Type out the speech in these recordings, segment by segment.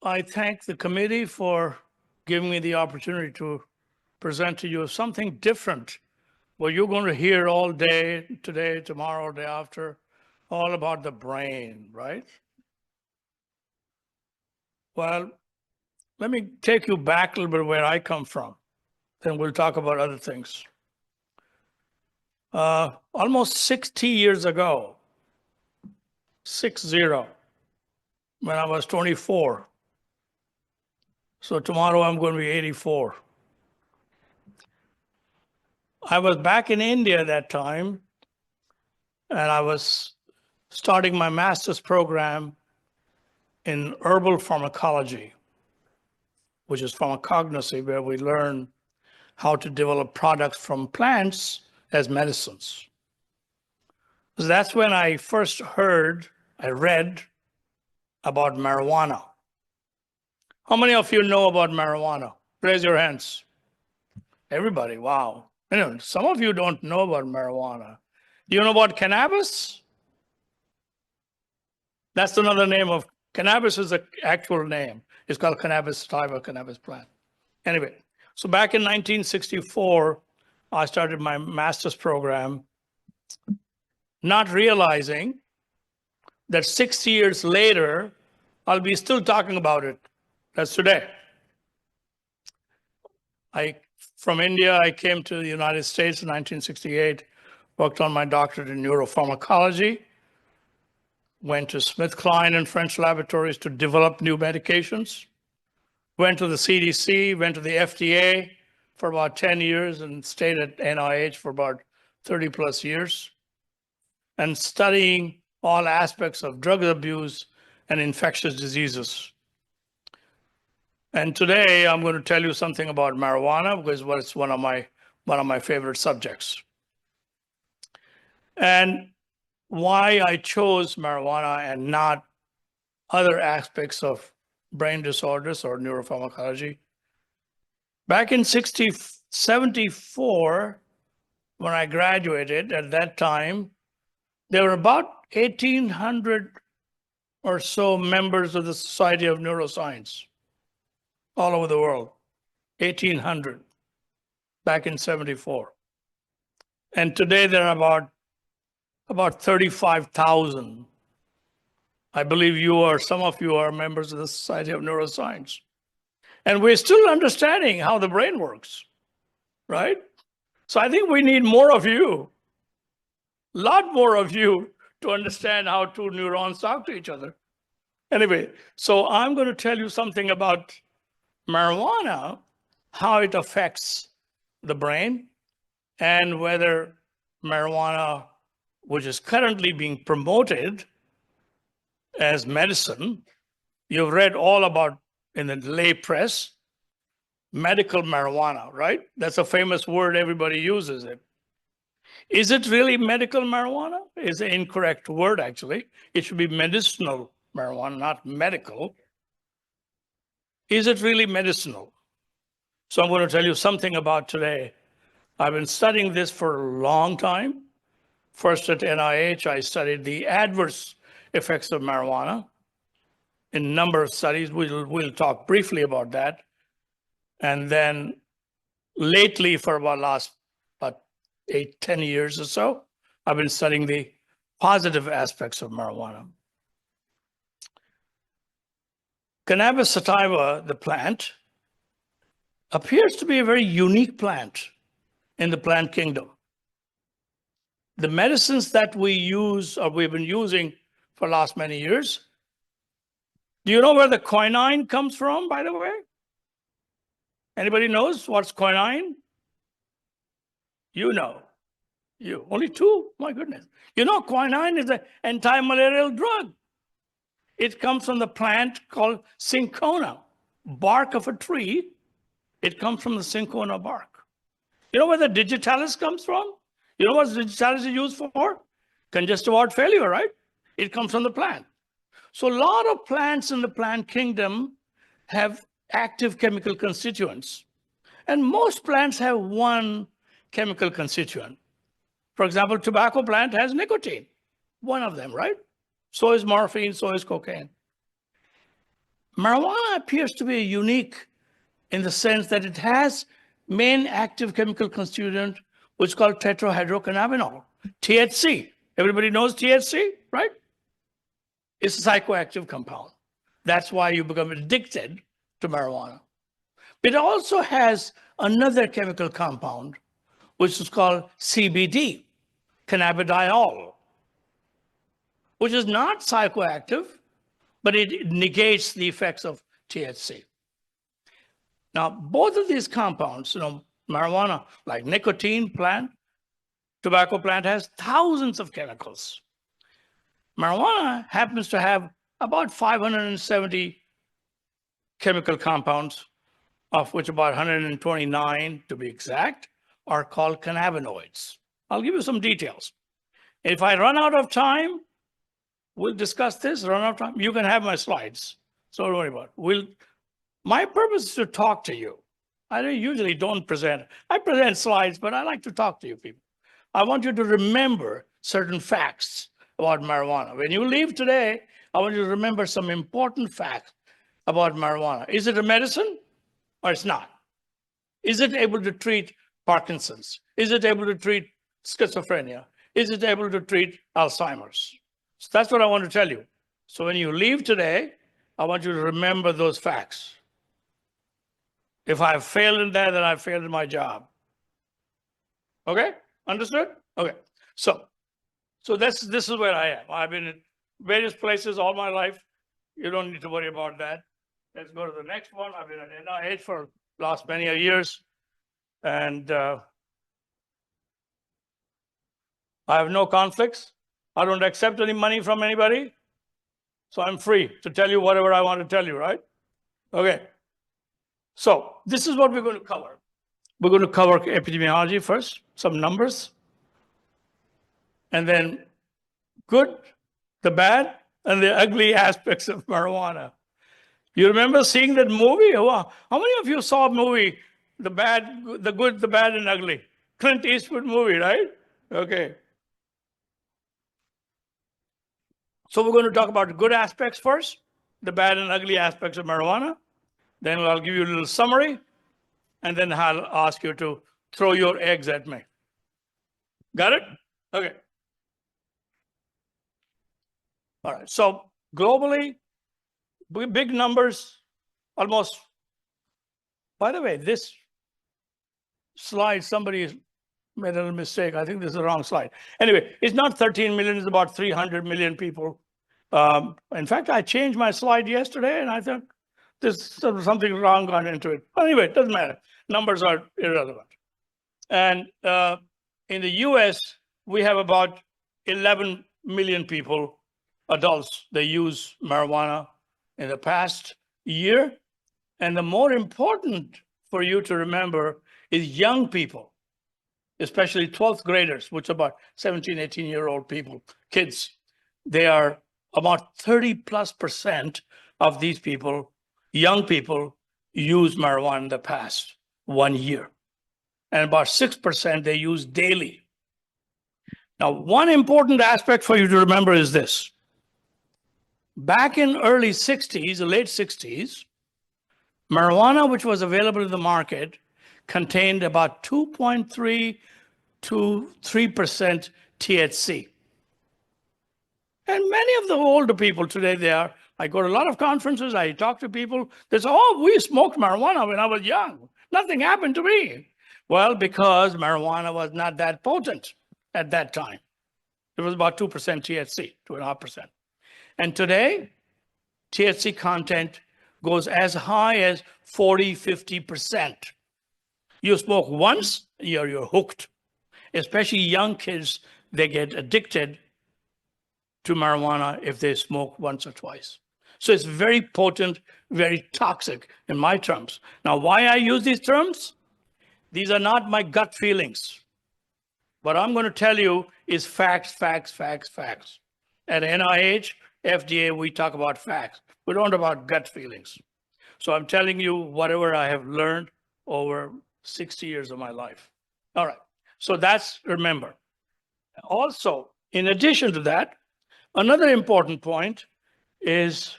I thank the committee for giving me the opportunity to present to you something different. What you're going to hear all day, today, tomorrow, day after, all about the brain, right? Well, let me take you back a little bit where I come from. Then we'll talk about other things. Almost 60 years ago, 60, when I was 24. So tomorrow I'm going to be 84. I was back in India at that time, and I was starting my master's program in herbal pharmacology, which is pharmacognosy, where we learn how to develop products from plants as medicines. So that's when I first I read about marijuana. How many of you know about marijuana? Raise your hands. Everybody, wow. Anyway, some of you don't know about marijuana. Do you know about cannabis? That's another name of cannabis is the actual name. It's called Cannabis sativa, cannabis plant. Anyway, so back in 1964, I started my master's program, not realizing that 60 years later, I'll be still talking about it. That's today. From India, I came to the United States in 1968, worked on my doctorate in neuropharmacology, went to SmithKline and French laboratories to develop new medications, went to the CDC, went to the FDA for about 10 years and stayed at NIH for about 30 plus years, and studying all aspects of drug abuse and infectious diseases. And today I'm going to tell you something about marijuana because it's one of my favorite subjects. And why I chose marijuana and not other aspects of brain disorders or neuropharmacology. Back in 74, when I graduated, at that time, there were about 1,800 or so members of the Society of Neuroscience all over the world. 1,800 back in 74. And today there are about 35,000. I believe some of you are members of the Society of Neuroscience. And we're still understanding how the brain works, right? So I think we need more of you, a lot more of you to understand how two neurons talk to each other. Anyway, so I'm going to tell you something about marijuana, how it affects the brain, and whether marijuana, which is currently being promoted as medicine, you've read all about in the lay press, medical marijuana, right? That's a famous word, everybody uses it. Is it really medical marijuana? It's an incorrect word, actually. It should be medicinal marijuana, not medical. Is it really medicinal? So I'm going to tell you something about today. I've been studying this for a long time. First at NIH, I studied the adverse effects of marijuana in a number of studies. We'll talk briefly about that. And then lately, for about 8-10 years or so, I've been studying the positive aspects of marijuana. Cannabis sativa, the plant, appears to be a very unique plant in the plant kingdom. The medicines that we use, or we've been using for the last many years, do you know where the quinine comes from, by the way? Anybody knows what's quinine? You know. You. Only two? My goodness. You know, quinine is an anti-malarial drug. It comes from the plant called cinchona, bark of a tree. It comes from the cinchona bark. You know where the digitalis comes from? You know what digitalis is used for? Congestive heart failure, right? It comes from the plant. So a lot of plants in the plant kingdom have active chemical constituents. And most plants have one chemical constituent. For example, tobacco plant has nicotine, one of them, right? So is morphine, so is cocaine. marijuana appears to be unique in the sense that it has main active chemical constituent, which is called tetrahydrocannabinol, THC. Everybody knows THC, right? It's a psychoactive compound. That's why you become addicted to marijuana. It also has another chemical compound, which is called CBD, cannabidiol, which is not psychoactive, but it negates the effects of THC. Now, both of these compounds, marijuana, like nicotine plant, tobacco plant has thousands of chemicals. Marijuana happens to have about 570 chemical compounds, of which about 129, to be exact, are called cannabinoids. I'll give you some details. If I run out of time, we'll discuss this. Run out of time, you can have my slides. So don't worry about it. My purpose is to talk to you. I usually don't present. I present slides, but I like to talk to you people. I want you to remember certain facts about marijuana. When you leave today, I want you to remember some important facts about marijuana. Is it a medicine or it's not? Is it able to treat Parkinson's? Is it able to treat schizophrenia? Is it able to treat Alzheimer's? So that's what I want to tell you. So when you leave today, I want you to remember those facts. If I've failed in that, then I've failed in my job. Okay? Understood? Okay. So this is where I am. I've been in various places all my life. You don't need to worry about that. Let's go to the next one. I've been at NIH for last many years. And I have no conflicts. I don't accept any money from anybody. So I'm free to tell you whatever I want to tell you, right? Okay. So this is what we're going to cover. We're going to cover epidemiology first, some numbers, and then good, the bad, and the ugly aspects of marijuana. You remember seeing that movie? How many of you saw a movie, The Good, the Bad, and Ugly? Clint Eastwood movie, right? Okay. So we're going to talk about the good aspects first, the bad and ugly aspects of marijuana. Then I'll give you a little summary, and then I'll ask you to throw your eggs at me. Got it? Okay. All right. So globally, big numbers, almost. By the way, this slide, somebody made a little mistake. I think this is the wrong slide. Anyway, it's not 13 million, it's about 300 million people. In fact, I changed my slide yesterday, and I thought there's something wrong gone into it. But anyway, it doesn't matter. Numbers are irrelevant. And in the US, we have about 11 million people, adults, they use marijuana in the past year. And the more important for you to remember is young people, especially 12th graders, which are about 17, 18-year-old people, kids. They are about 30+% of these people, young people, use marijuana in the past 1 year. And about 6% they use daily. Now, one important aspect for you to remember is this. Back in early 60s, the late 60s, marijuana, which was available in the market, contained about 2.3 to 3% THC. And many of the older people today, I go to a lot of conferences, I talk to people, they say, oh, we smoked marijuana when I was young. Nothing happened to me. Well, because marijuana was not that potent at that time. It was about 2% THC, 2.5%. And today, THC content goes as high as 40, 50%. You smoke once, you're hooked. Especially young kids, they get addicted to marijuana if they smoke once or twice. So it's very potent, very toxic in my terms. Now, why I use these terms? These are not my gut feelings. What I'm going to tell you is facts, facts, facts, facts. At NIH, FDA, we talk about facts. We don't talk about gut feelings. So I'm telling you whatever I have learned over 60 years of my life. All right. So that's, remember. Also, in addition to that, another important point is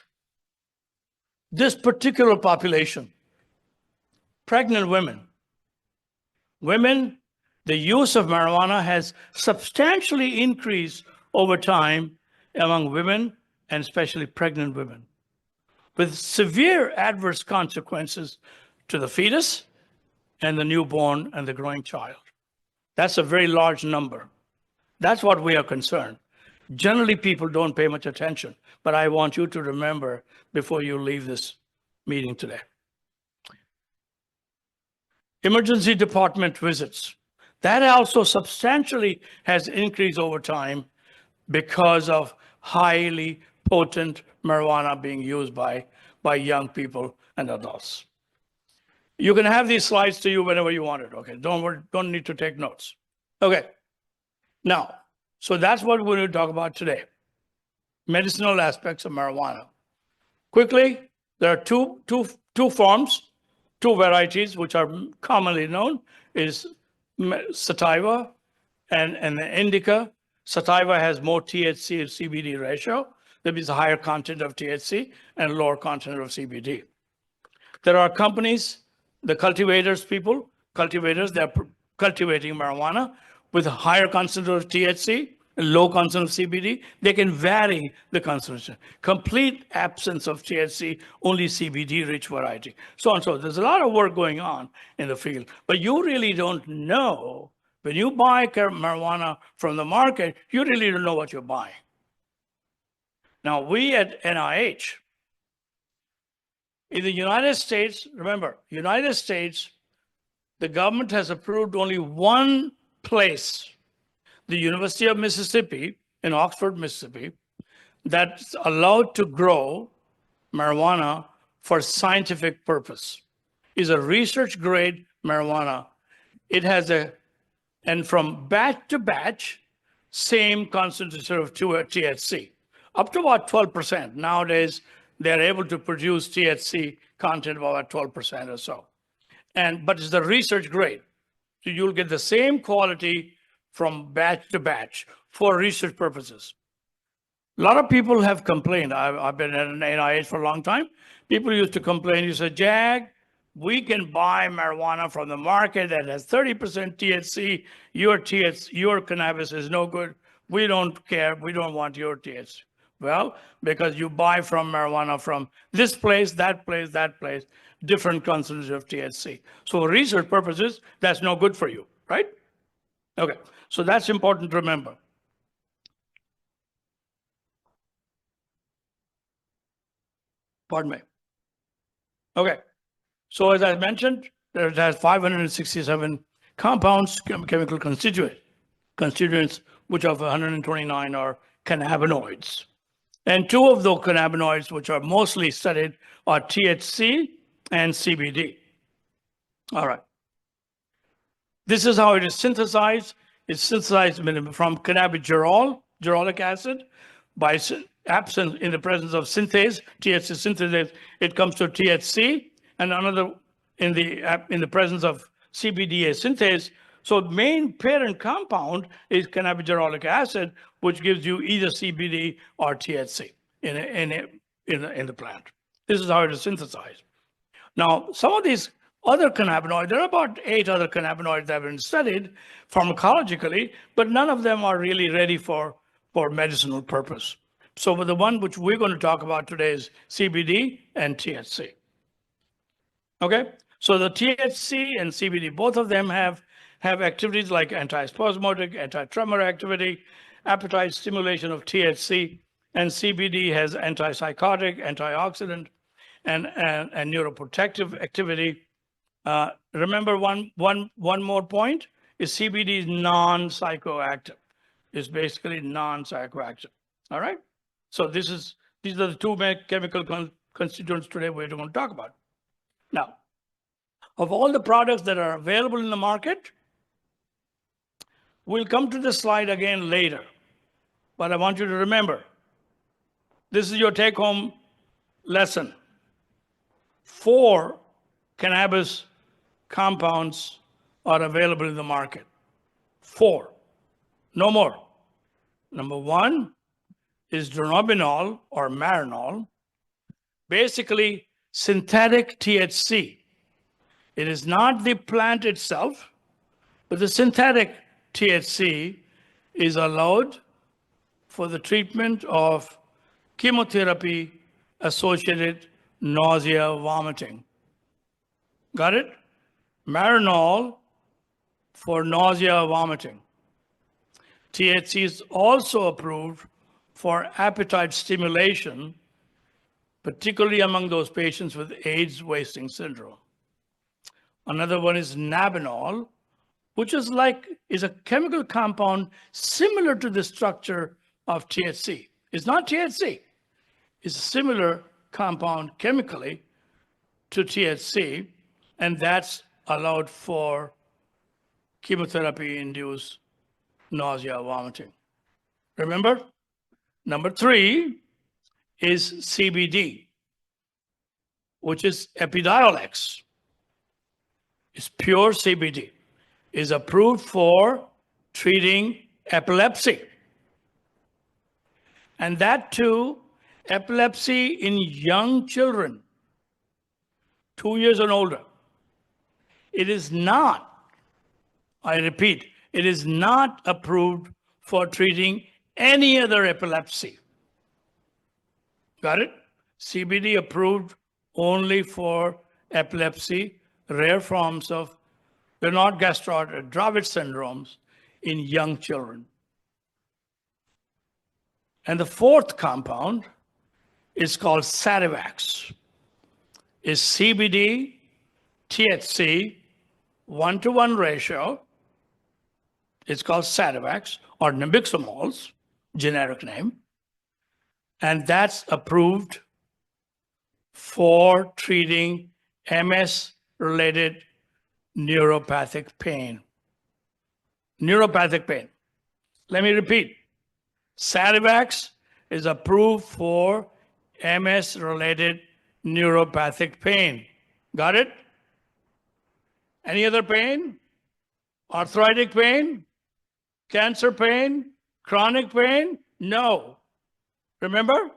this particular population, pregnant women, the use of marijuana has substantially increased over time among women and especially pregnant women, with severe adverse consequences to the fetus and the newborn and the growing child. That's a very large number. That's what we are concerned. Generally, people don't pay much attention, but I want you to remember before you leave this meeting today. Emergency department visits. That also substantially has increased over time because of highly potent marijuana being used by young people and adults. You can have these slides to you whenever you want it, okay? Don't need to take notes. Okay, now, so that's what we're going to talk about today. Medicinal aspects of marijuana. Quickly, there are two forms, two varieties which are commonly known, is sativa and the indica. Sativa has more THC and CBD ratio. There is a higher content of THC and lower content of CBD. There are companies, the cultivators, they're cultivating marijuana with a higher concentration of THC, low concentration of CBD. They can vary the concentration. Complete absence of THC, only CBD-rich variety. So on. So there's a lot of work going on in the field, but you really don't know. When you buy marijuana from the market, you really don't know what you're buying. Now, we at NIH, in the United States, remember, United States, the government has approved only one place, the University of Mississippi in Oxford, Mississippi, that's allowed to grow marijuana for scientific purpose. Is a research grade marijuana. It has and from batch to batch, same concentration of THC, up to about 12%. Nowadays, they're able to produce THC content of about 12% or so. But it's the research grade. So you'll get the same quality from batch to batch for research purposes. A lot of people have complained. I've been at an NIH for a long time. People used to complain. You said, Jag, we can buy marijuana from the market that has 30% THC. Your cannabis is no good. We don't care. We don't want your THC. Well, because you buy from marijuana from this place, that place, different concentration of THC. So for research purposes, that's no good for you, right? Okay, so that's important to remember. Pardon me. Okay, so as I mentioned, it has 567 compounds, chemical constituents, which of 129 are cannabinoids. And two of those cannabinoids, which are mostly studied, are THC and CBD. All right. This is how it is synthesized. It's synthesized from cannabigerolic acid, by absence in the presence of synthase, THC synthase, it comes to THC, and another in the presence of CBDA synthase. So main parent compound is cannabigerolic acid, which gives you either CBD or THC in the plant. This is how it is synthesized. Now, some of these other cannabinoids, there are about 8 other cannabinoids that have been studied pharmacologically, but none of them are really ready for medicinal purpose. So the one which we're going to talk about today is CBD and THC. Okay, so the THC and CBD, both of them have activities like antispasmodic, anti-tremor activity, appetite stimulation of THC, and CBD has antipsychotic, antioxidant, and neuroprotective activity. Remember one more point is CBD is non-psychoactive. It's basically non-psychoactive. All right. So these are the two main chemical constituents today we're going to talk about. Now, of all the products that are available in the market, we'll come to this slide again later, but I want you to remember, this is your take-home lesson. 4 cannabis compounds are available in the market. 4, no more. Number 1 is dronabinol or Marinol. Basically, synthetic THC. It is not the plant itself, but the synthetic THC is allowed for the treatment of chemotherapy-associated nausea, vomiting. Got it? Marinol for nausea, vomiting. THC is also approved for appetite stimulation, particularly among those patients with AIDS wasting syndrome. Another one is Nabinol, which is a chemical compound similar to the structure of THC. It's not THC. It's a similar compound chemically to THC, and that's allowed for chemotherapy-induced nausea, vomiting. Remember? Number 3 is CBD, which is Epidiolex. It's pure CBD. Is approved for treating epilepsy. And that too, epilepsy in young children, 2 years and older. It is not, I repeat, it is not approved for treating any other epilepsy. Got it? CBD approved only for epilepsy, rare forms of Bernard Gastrot or Dravet syndromes in young children. And the 4th compound is called Sativex. Is CBD, THC, 1-to-1 ratio. It's called Sativex or Nabiximols, generic name. And that's approved for treating MS-related neuropathic pain. Neuropathic pain. Let me repeat. Sativex is approved for MS-related neuropathic pain. Got it? Any other pain? Arthritic pain? Cancer pain? Chronic pain? No. Remember?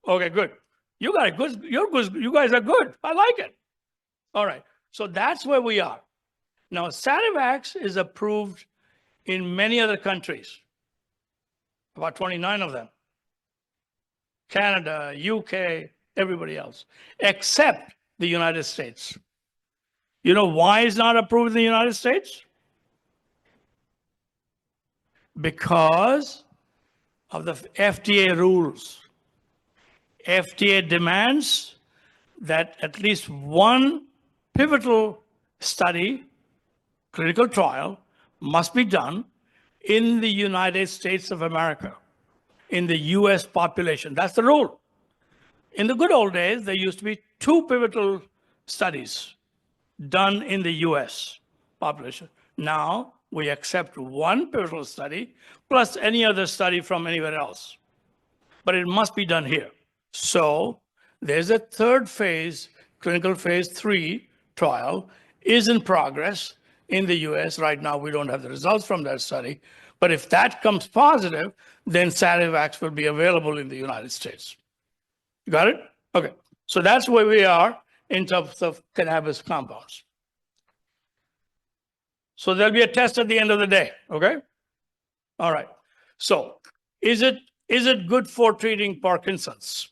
Okay, good. You got it. Good. You're good. You guys are good. I like it. All right. So that's where we are. Now, Sativex is approved in many other countries, about 29 of them. Canada, UK, everybody else, except the United States. You know why it's not approved in the United States? Because of the FDA rules. FDA demands that at least one pivotal study, clinical trial, must be done in the United States of America, in the US population. That's the rule. In the good old days, there used to be 2 pivotal studies done in the US population. Now, we accept 1 pivotal study plus any other study from anywhere else. But it must be done here. So there's a 3rd phase, clinical phase 3 trial is in progress in the US. Right now, we don't have the results from that study. But if that comes positive, then Sativex will be available in the United States. You got it? Okay. So that's where we are in terms of cannabis compounds. So there'll be a test at the end of the day, okay? All right. So is it good for treating Parkinson's?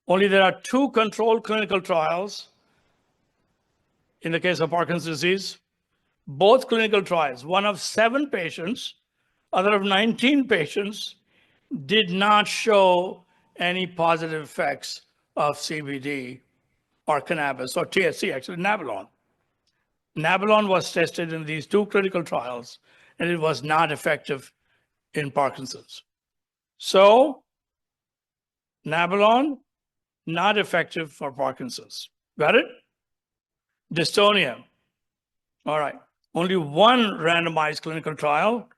Only there are 2 controlled clinical trials in the case of Parkinson's disease. Both clinical trials, one of 7 patients, other of 19 patients, did not show any positive effects of CBD or cannabis or THC, actually Nabilon. Nabilon was tested in these 2 clinical trials, and it was not effective in Parkinson's. So, Nabilon, not effective for Parkinson's. Got it? Dystonia. All right. Only 1 randomized clinical trial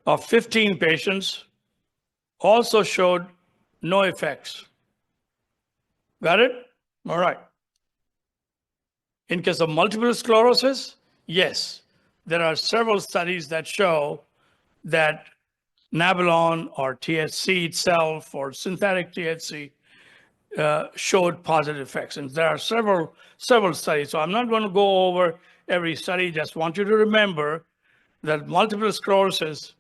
of 15 patients also showed no effects. Got it? All right. In case of multiple sclerosis, yes, there are several studies that show that Nabilon or THC itself or synthetic THC showed positive effects. And there are several studies. So I'm not going to go over every study. Just want you to remember that multiple sclerosis,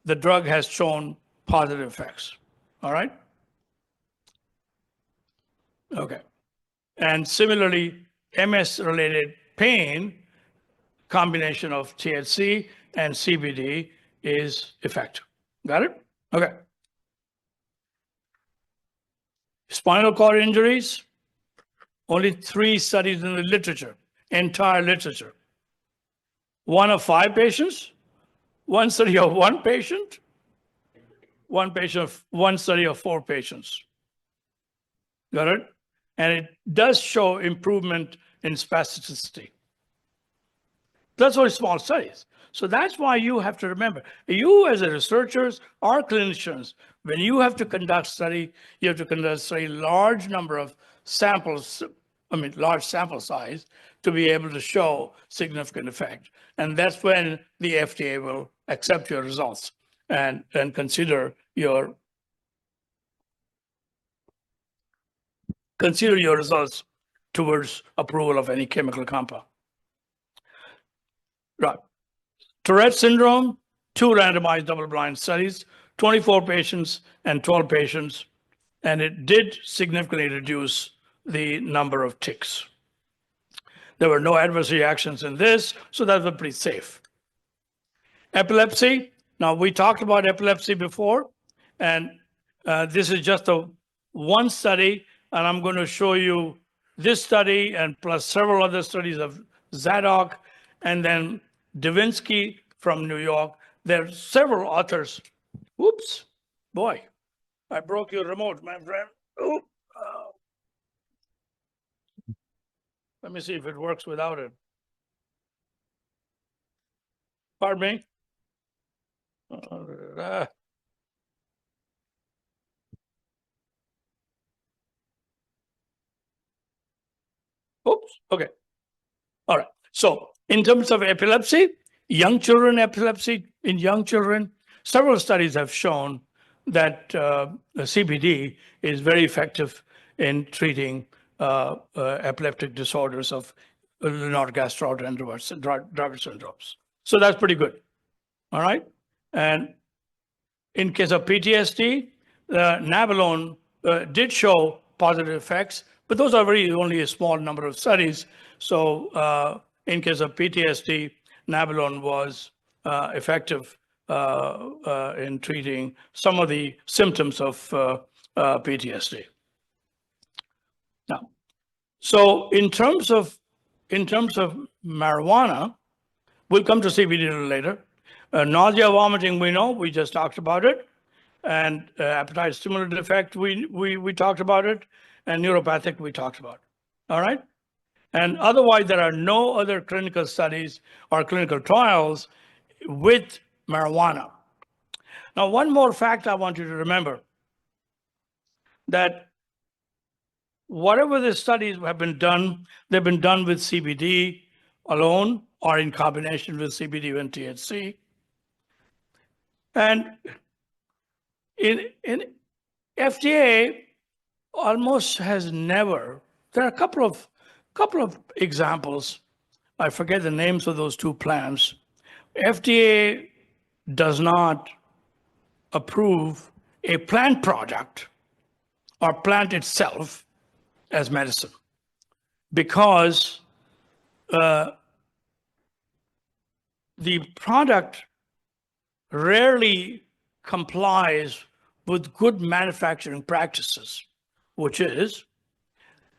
the drug has shown positive effects. All right? Okay. And similarly, MS-related pain, combination of THC and CBD is effective. Got it? Okay. Spinal cord injuries, only 3 studies in the literature, entire literature. 1 of 5 patients, 1 study of 1 patient, 1 study of 4 patients. Got it? And it does show improvement in spasticity. That's only small studies. So that's why you have to remember, you as a researchers or clinicians, when you have to conduct study, you have to conduct a large number of samples, large sample size, to be able to show significant effect. And that's when the FDA will accept your results and consider your results towards approval of any chemical compound. Right. Tourette syndrome, 2 randomized double-blind studies, 24 patients and 12 patients, and it did significantly reduce the number of tics. There were no adverse reactions in this, so that was pretty safe. Epilepsy, now we talked about epilepsy before, and this is just one study, and I'm going to show you this study and plus several other studies of Zadok, and then Divinsky from New York. There are several authors. Whoops, boy, I broke your remote, my friend. Oop. Let me see if it works without it. Pardon me? Oops, okay. All right. So in terms of epilepsy, in young children, several studies have shown that CBD is very effective in treating epileptic disorders of Lennox-Gastaut syndromes. So that's pretty good. All right. And in case of PTSD, Nabilone did show positive effects, but those are only a small number of studies. So in case of PTSD, Nabilone was effective in treating some of the symptoms of PTSD. Now, so in terms of marijuana, we'll come to CBD a little later. Nausea, vomiting, we just talked about it. And appetite stimulant effect, we talked about it. And neuropathic, we talked about. All right? And otherwise, there are no other clinical studies or clinical trials with marijuana. Now, one more fact I want you to remember, that whatever the studies have been done, they've been done with CBD alone or in combination with CBD and THC. And in FDA almost has never, there are a couple of examples. I forget the names of those 2 plants. FDA does not approve a plant product or plant itself as medicine because the product rarely complies with good manufacturing practices, which is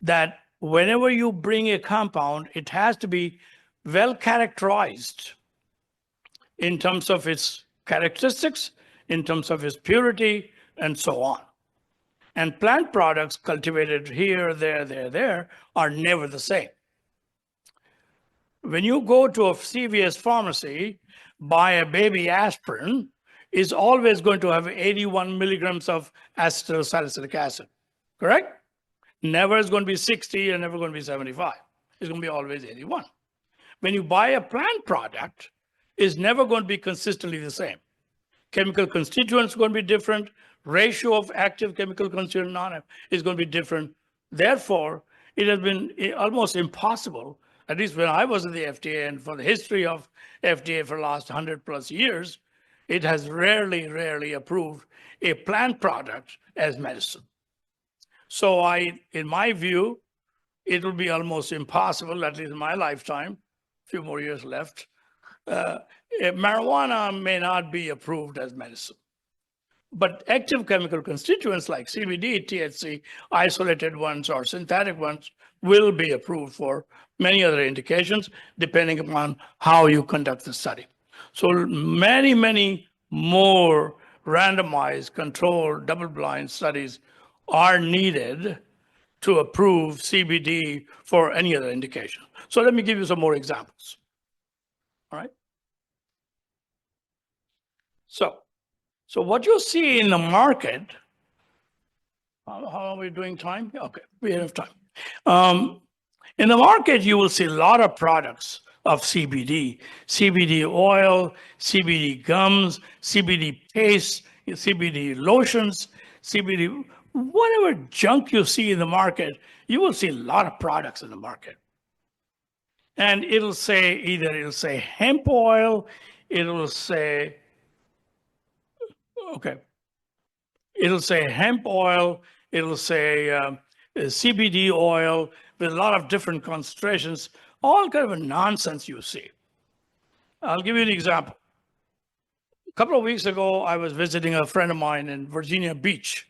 that whenever you bring a compound, it has to be well characterized in terms of its characteristics, in terms of its purity, and so on. And plant products cultivated here, there are never the same. When you go to a CVS pharmacy, buy a baby aspirin, is always going to have 81 milligrams of acetylsalicylic acid, correct? Never is going to be 60 and never going to be 75. It's going to be always 81. When you buy a plant product, it's never going to be consistently the same. Chemical constituents are going to be different, ratio of active chemical constituent non-active is going to be different. Therefore, it has been almost impossible, at least when I was in the FDA and for the history of FDA for the last 100+ years, it has rarely approved a plant product as medicine. So in my view, it will be almost impossible, at least in my lifetime, a few more years left, marijuana may not be approved as medicine. But active chemical constituents like CBD, THC, isolated ones or synthetic ones will be approved for many other indications, depending upon how you conduct the study. So many more randomized, controlled, double-blind studies are needed to approve CBD for any other indication. So let me give you some more examples. All right. So what you see in the market, how are we doing time? Okay, we have time. In the market, you will see a lot of products of CBD, CBD oil, CBD gums, CBD paste, CBD lotions, CBD, whatever junk you see in the market, you will see a lot of products in the market. And it'll say hemp oil, it'll say hemp oil, it'll say CBD oil with a lot of different concentrations, all kind of nonsense you see. I'll give you an example. A couple of weeks ago, I was visiting a friend of mine in Virginia Beach,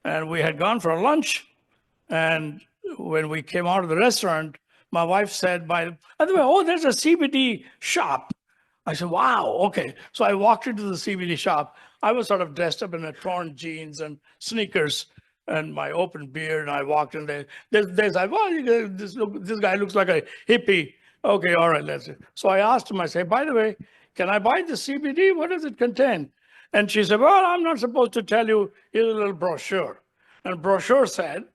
and we had gone for a lunch. And when we came out of the restaurant, my wife said, by the way, oh, there's a CBD shop. I said, wow, okay. So I walked into the CBD shop. I was sort of dressed up in a torn jeans and sneakers and my open beard, and I walked in there. There's like, well, this guy looks like a hippie. Okay, all right, let's see. So I asked him, I said, by the way, can I buy the CBD? What does it contain? And she said, well, I'm not supposed to tell you. Here's a little brochure. And brochure said,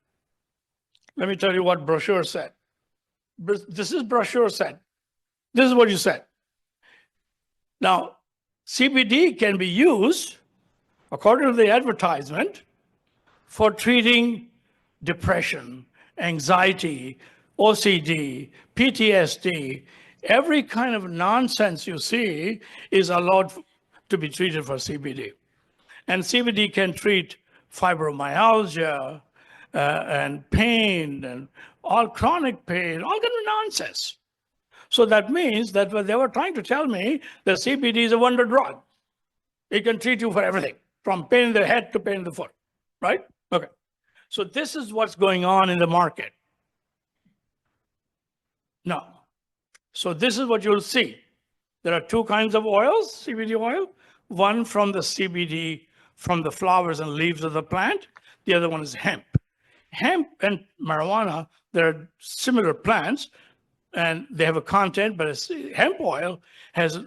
let me tell you what brochure said. This is brochure said. This is what you said. Now, CBD can be used, according to the advertisement, for treating depression, anxiety, OCD, PTSD. Every kind of nonsense you see is allowed to be treated for CBD. And CBD can treat fibromyalgia and pain and all chronic pain, all kind of nonsense. So that means that they were trying to tell me that CBD is a wonder drug. It can treat you for everything, from pain in the head to pain in the foot, right? Okay. So this is what's going on in the market. Now, so this is what you'll see. There are two kinds of oils, CBD oil. One from the CBD, from the flowers and leaves of the plant. The other one is hemp. Hemp and marijuana, they're similar plants, and they have a content, but hemp oil has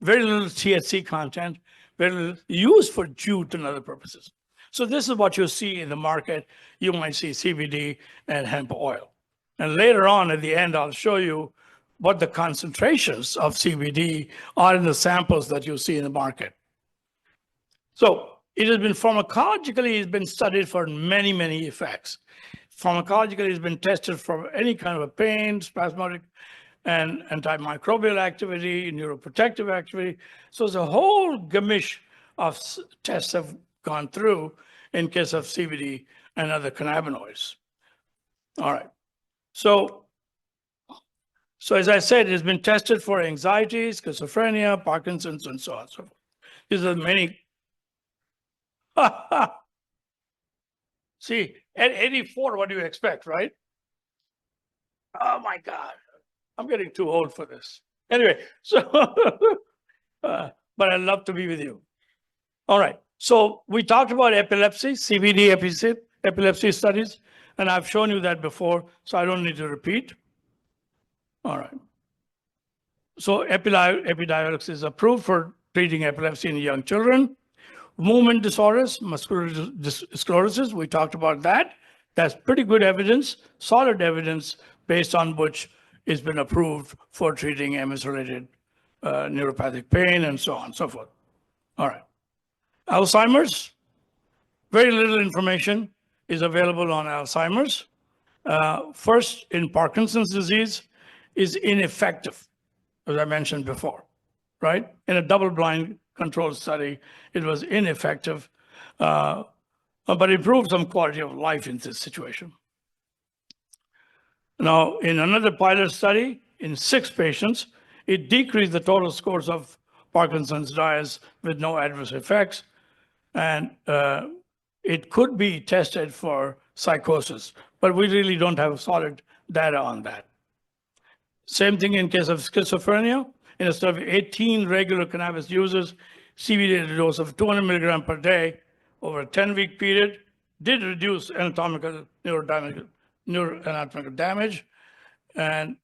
very little THC content, very little used for jute and other purposes. So this is what you'll see in the market. You might see CBD and hemp oil. And later on at the end, I'll show you what the concentrations of CBD are in the samples that you see in the market. So it has been pharmacologically, it's been studied for many effects. Pharmacologically, it's been tested for any kind of a pain, spasmodic, and antimicrobial activity, neuroprotective activity. So there's a whole gamish of tests have gone through in case of CBD and other cannabinoids. All right. So as I said, it's been tested for anxiety, schizophrenia, Parkinson's, and so on and so forth. These are many. See, at 84, what do you expect, right? Oh my God, I'm getting too old for this. Anyway, so, but I'd love to be with you. All right, so we talked about epilepsy, CBD epilepsy studies, and I've shown you that before, so I don't need to repeat. All right. So Epidiolex is approved for treating epilepsy in young children. Movement disorders, muscular sclerosis, we talked about that. That's pretty good evidence, solid evidence, based on which it's been approved for treating MS-related neuropathic pain and so on and so forth. All right. Alzheimer's, Very little information is available on Alzheimer's. First, in Parkinson's disease, is ineffective, as I mentioned before, right? In a double-blind controlled study, it was ineffective, but it proved some quality of life in this situation. Now, in another pilot study, in 6 patients, it decreased the total scores of Parkinson's disease with no adverse effects, and it could be tested for psychosis, but we really don't have solid data on that. Same thing in case of schizophrenia. In a study of 18 regular cannabis users, CBD at a dose of 200 milligrams per day over a 10-week period did reduce anatomical neuroanatomical damage and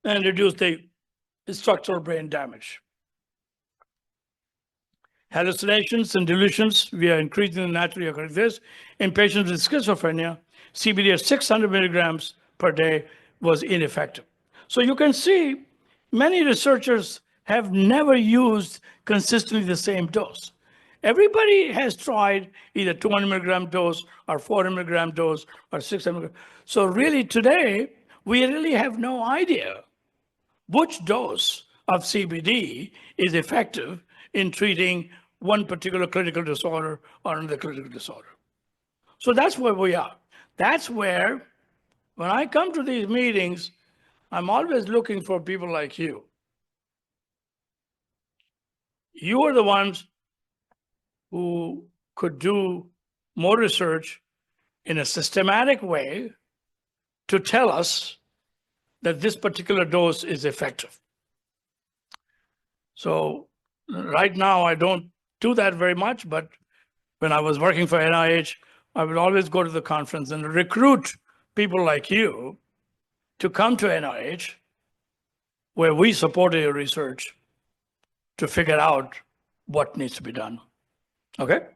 reduce the structural brain damage. Hallucinations and delusions, we are increasing the naturally occurring this. In patients with schizophrenia, CBD at 600 milligrams per day was ineffective. So you can see many researchers have never used consistently the same dose. Everybody has tried either 200 milligram dose or 400 milligram dose or 600 milligram. So really today, we really have no idea which dose of CBD is effective in treating one particular clinical disorder or another clinical disorder. So that's where we are. That's where, when I come to these meetings, I'm always looking for people like you. You are the ones who could do more research in a systematic way to tell us that this particular dose is effective. So right now, I don't do that very much, but when I was working for NIH, I would always go to the conference and recruit people like you to come to NIH, where we supported your research to figure out what needs to be done. Okay?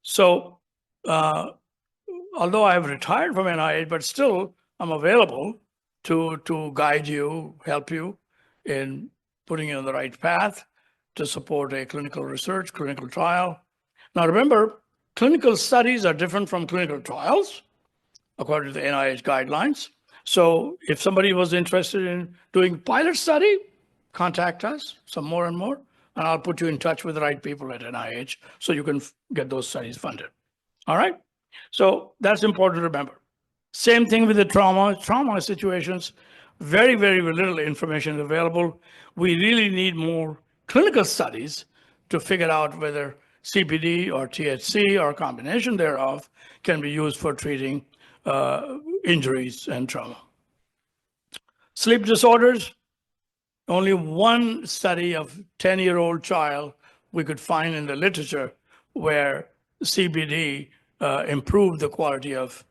So, although I have retired from NIH, but still I'm available to guide you, help you in putting you on the right path to support a clinical research, clinical trial. Now remember, clinical studies are different from clinical trials, according to the NIH guidelines. So if somebody was interested in doing pilot study, contact us, some more and more, and I'll put you in touch with the right people at NIH so you can get those studies funded. All right? So that's important to remember. Same thing with the trauma situations, very, very little information available. We really need more clinical studies to figure out whether CBD or THC or a combination thereof can be used for treating injuries and trauma. Sleep disorders, only one study of 10-year-old child we could find in the literature where CBD improved the quality of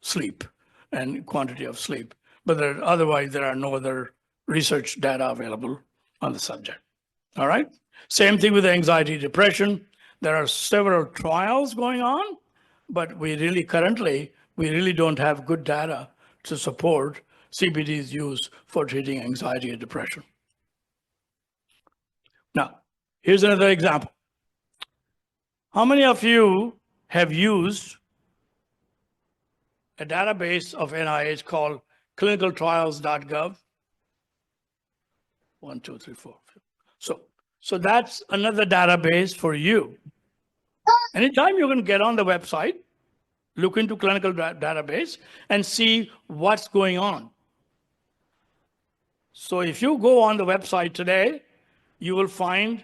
sleep and quantity of sleep. But otherwise, there are no other research data available on the subject. All right? Same thing with anxiety, depression. There are several trials going on, but we really don't have good data to support CBD's use for treating anxiety and depression. Now, here's another example. How many of you have used a database of NIH called clinicaltrials.gov? 1, 2, 3, 4. So that's another database for you. Anytime you can get on the website, look into clinical database and see what's going on. So if you go on the website today, you will find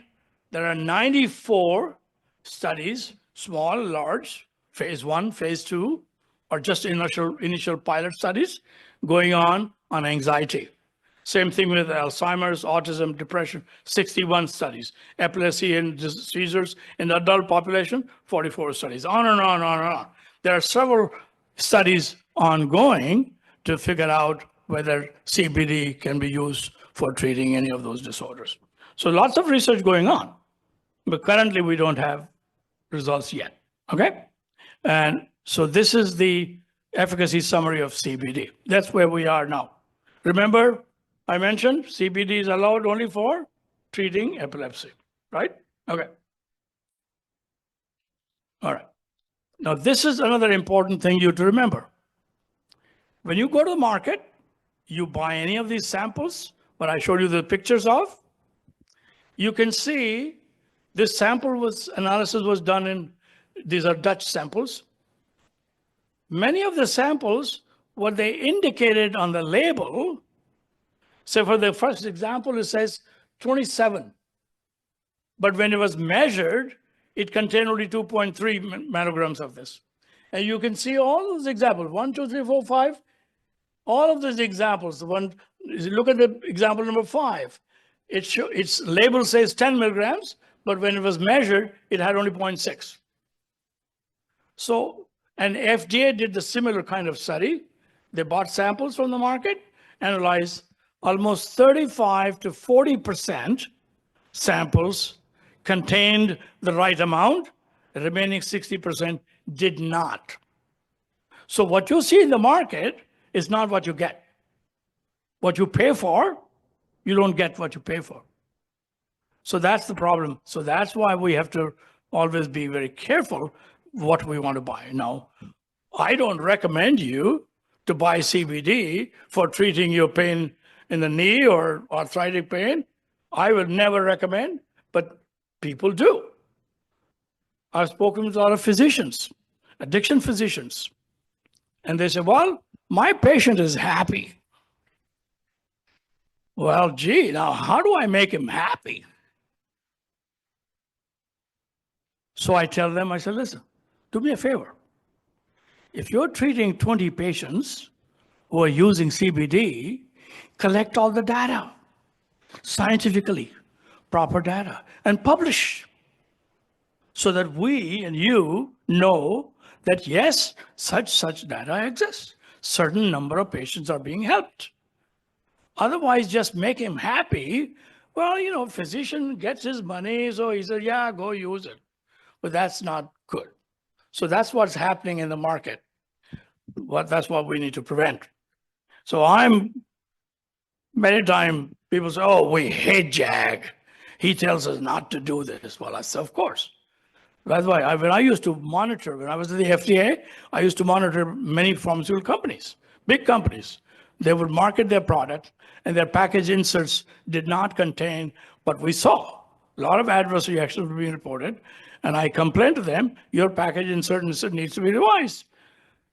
there are 94 studies, small, large, phase 1, phase 2, or just initial pilot studies going on anxiety. Same thing with Alzheimer's, autism, depression, 61 studies. Epilepsy and seizures in the adult population, 44 studies. On and on and on and on. There are several studies ongoing to figure out whether CBD can be used for treating any of those disorders. So lots of research going on, but currently we don't have results yet, okay? And so this is the efficacy summary of CBD. That's where we are now. Remember, I mentioned CBD is allowed only for treating epilepsy, right? Okay. All right. Now, this is another important thing you to remember. When you go to the market, you buy any of these samples, what I showed you the pictures of, you can see this analysis was done in, these are Dutch samples. Many of the samples, what they indicated on the label, so for the first example, it says 27. But when it was measured, it contained only 2.3 nanograms of this. And you can see all those examples, 1, 2, 3, 4, 5, all of those examples. Look at the example number 5. Its label says 10 milligrams, but when it was measured, it had only 0.6. So, and FDA did the similar kind of study. They bought samples from the market, analyzed almost 35 to 40% samples contained the right amount, the remaining 60% did not. So what you see in the market is not what you get. What you pay for, you don't get what you pay for. So that's the problem. So that's why we have to always be very careful what we want to buy. Now, I don't recommend you to buy CBD for treating your pain in the knee or arthritic pain. I would never recommend, but people do. I've spoken with a lot of physicians, addiction physicians, and they say, well, my patient is happy. Well, gee, now how do I make him happy? So I tell them, I said, listen, do me a favor. If you're treating 20 patients who are using CBD, collect all the data, scientifically, proper data, and publish so that we and you know that yes, such data exists. Certain number of patients are being helped. Otherwise, just make him happy. Well, physician gets his money, so he says, yeah, go use it. But that's not good. So that's what's happening in the market. That's what we need to prevent. So many times people say, oh, we hate Jag. He tells us not to do this. Well, I said, of course. That's why when I used to monitor, when I was at the FDA, I used to monitor many pharmaceutical companies, big companies. They would market their product and their package inserts did not contain what we saw. A lot of adverse reactions were being reported. And I complained to them, your package insert needs to be revised.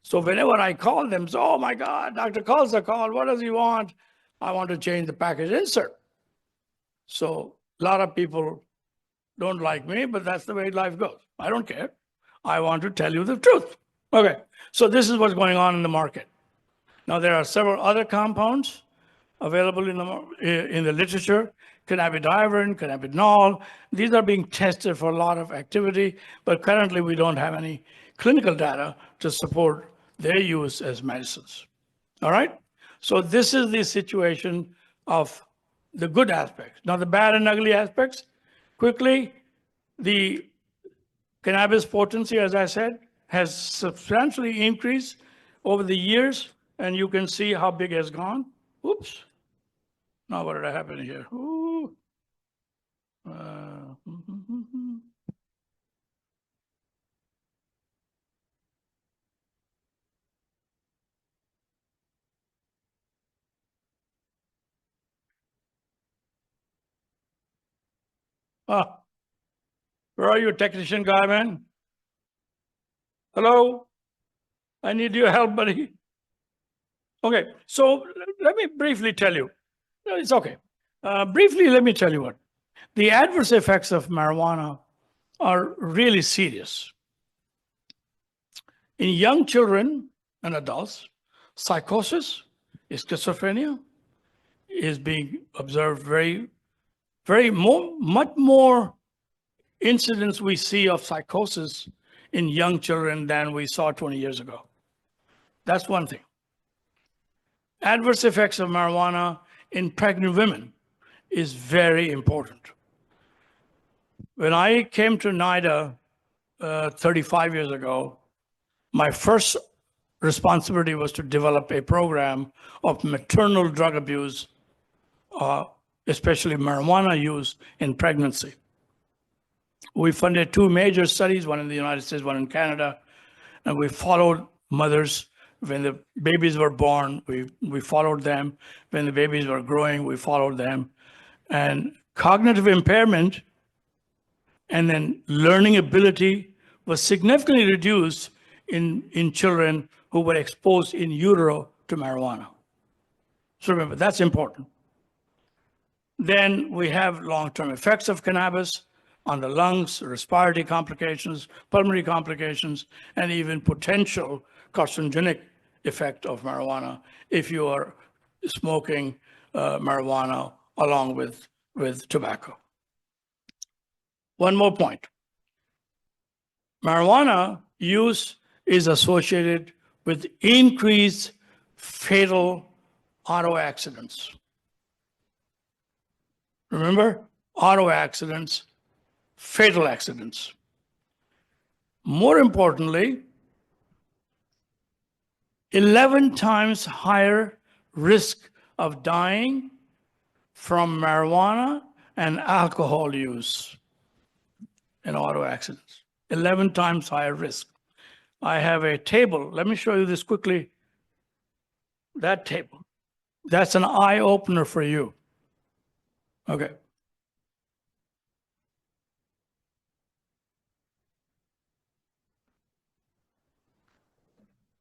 So whenever I call them, say, oh my God, Dr. Khalsa called, what does he want? I want to change the package insert. So a lot of people don't like me, but that's the way life goes. I don't care. I want to tell you the truth. Okay, so this is what's going on in the market. Now there are several other compounds available in the literature, cannabidiol, cannabinol. These are being tested for a lot of activity, but currently we don't have any clinical data to support their use as medicines. All right? So this is the situation of the good aspects. Now the bad and ugly aspects, quickly, the cannabis potency, as I said, has substantially increased over the years, and you can see how big it has gone. Oops. Now what did happen here? Ooh. Where are you, technician guy, man? Hello? I need your help, buddy. Okay, so let me briefly tell you. No, it's okay. Briefly, let me tell you what. The adverse effects of marijuana are really serious. In young children and adults, psychosis, schizophrenia is being observed much more incidents we see of psychosis in young children than we saw 20 years ago. That's one thing. Adverse effects of marijuana in pregnant women is very important. When I came to NIDA 35 years ago, my first responsibility was to develop a program of maternal drug abuse especially marijuana use in pregnancy. We funded 2 major studies, one in the United States, one in Canada, and we followed mothers when the babies were born. We followed them. When the babies were growing, we followed them. And cognitive impairment and then learning ability was significantly reduced in children who were exposed in utero to marijuana. So remember, that's important. Then we have long-term effects of cannabis on the lungs, respiratory complications, pulmonary complications, and even potential carcinogenic effect of marijuana if you are smoking marijuana along with tobacco. One more point. Marijuana use is associated with increased fatal auto accidents. Remember, auto accidents, fatal accidents. More importantly, 11 times higher risk of dying from marijuana and alcohol use in auto accidents. 11 times higher risk. I have a table. Let me show you this quickly. That table. That's an eye opener for you. Okay.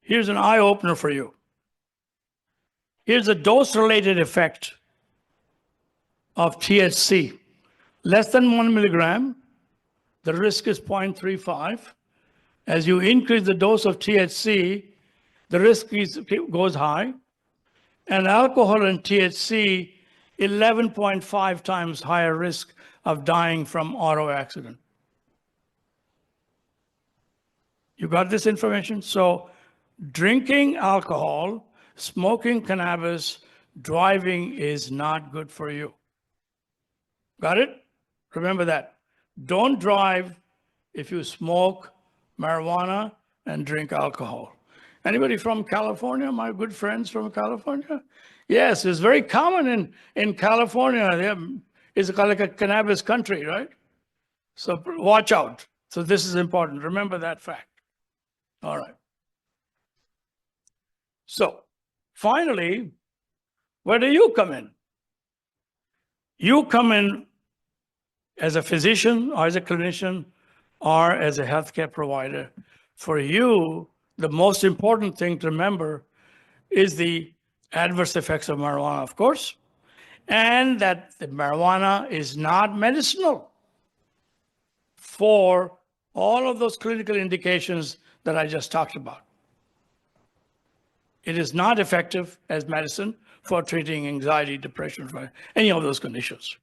Here's an eye opener for you. Here's a dose-related effect of THC. Less than 1 milligram, the risk is 0.35. As you increase the dose of THC, the risk goes high. And alcohol and THC, 11.5 times higher risk of dying from auto accident. You got this information? So drinking alcohol, smoking cannabis, driving is not good for you. Got it? Remember that. Don't drive if you smoke marijuana and drink alcohol. Anybody from California? My good friends from California? Yes, it's very common in California. It's like a cannabis country, right? So watch out. So this is important. Remember that fact. All right. So finally, where do you come in? You come in as a physician or as a clinician or as a healthcare provider. For you, the most important thing to remember is the adverse effects of marijuana, of course, and that the marijuana is not medicinal for all of those clinical indications that I just talked about. It is not effective as medicine for treating anxiety, depression, any of those conditions.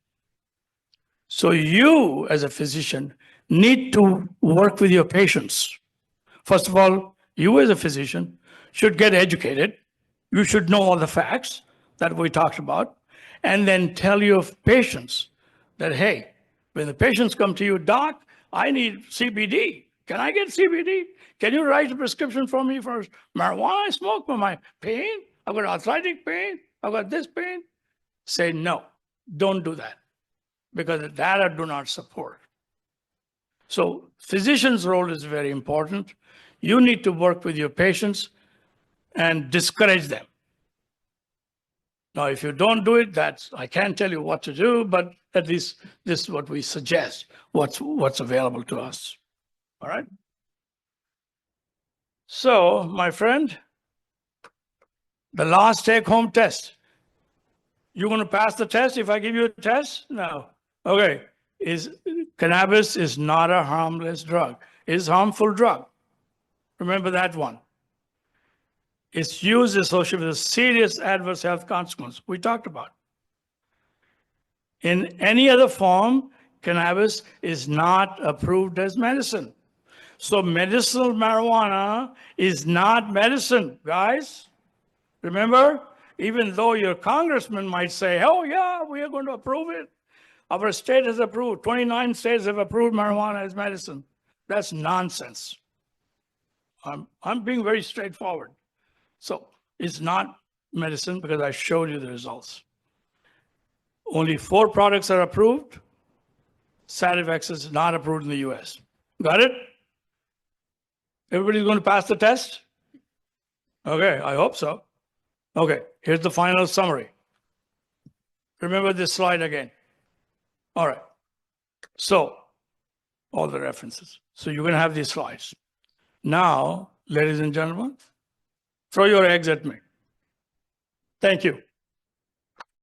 So you, as a physician, need to work with your patients. First of all, you as a physician should get educated. You should know all the facts that we talked about, and then tell your patients that, hey, when the patients come to you, doc, I need CBD. Can I get CBD? Can you write a prescription for me for marijuana I smoke for my pain? I've got arthritic pain. I've got this pain. Say no, don't do that, because that I do not support. So physician's role is very important. You need to work with your patients and discourage them. Now, if you don't do it, I can't tell you what to do, but at least this is what we suggest, what's available to us. All right? So, my friend, the last take-home test. You going to pass the test if I give you a test? No. Okay. Cannabis is not a harmless drug. It's a harmful drug. Remember that one. Its use is associated with a serious adverse health consequence we talked about. In any other form, cannabis is not approved as medicine. So medicinal marijuana is not medicine, guys. Remember, even though your congressman might say, oh yeah, we are going to approve it. Our state has approved, 29 states have approved marijuana as medicine. That's nonsense. I'm being very straightforward. So it's not medicine because I showed you the results. Only 4 products are approved. Sativex is not approved in the US. Got it? Everybody's going to pass the test? Okay, I hope so. Okay, here's the final summary. Remember this slide again. All right. So, all the references. So you're going to have these slides. Now, ladies and gentlemen, throw your eggs at me. Thank you.